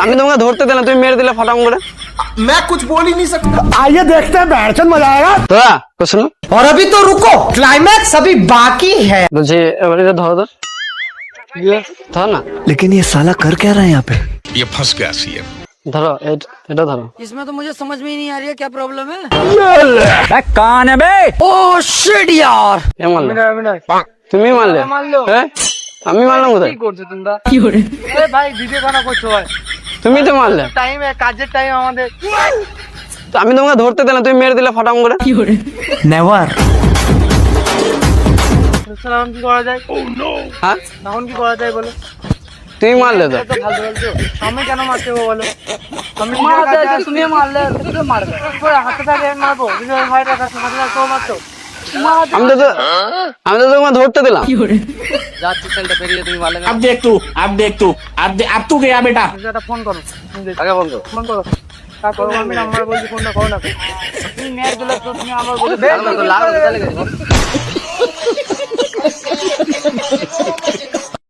আমি তোমাকে ধরতে দিলাম, তুমি মেরে দিলে ফটাম করে। मैं कुछ बोल ही नहीं सकता। आइए देखते हैं बैठचंद मजा आएगा। দাদা শোনো, और अभी तो रुको, क्लाइमैक्स अभी बाकी है। বলছি এবার এটা ধরো তো, ধরো না, लेकिन ये साला कर क्या रहा है यहाँ पे? ये फंस गया सी है। ধরো এটা ধরো। इसमें तो मुझे समझ में ही नहीं आ रही है क्या प्रॉब्लम है। कौन है बे? ओह शिट यार। কে মারলো? তুমি মারলে? হ্যাঁ আমি মারলাম কোথায়? ভাই ভিডিও বানা করছো ভাই, তুমি তো মারলে। টাইম কাজের টাইম আমাদের। তো আমি তোমাকে ধরতে দিলাম, তুমি মেরে দিলে ফটাম করে। नेवर। এখন কি করা যায়? হ্যাঁ এখন কি করা যায় বলো? তুমি মারলে তো। তো ভালো বলছো, আমি কেন মারতে হবে বলো? আমি তুমি মারলে তুমি মারবে। হাতে থাকে মারবো, যদি ওই ভাইটা কাছে হাতে থাকে তো মারতো। আমি তো তোমাকে ধরতে দিলাম। যাচ্ছি সেলটা পেরিয়ে তুমি মারলে। अब देख तू, अब तू गया बेटा। তুমি একটা ফোন করো, আগে বন্ধু ফোন করো। তা করো, আমি নাম্বার বলছি, ফোনটা করো না। তুমি মেরে দিলে তো তুমি আবার বলে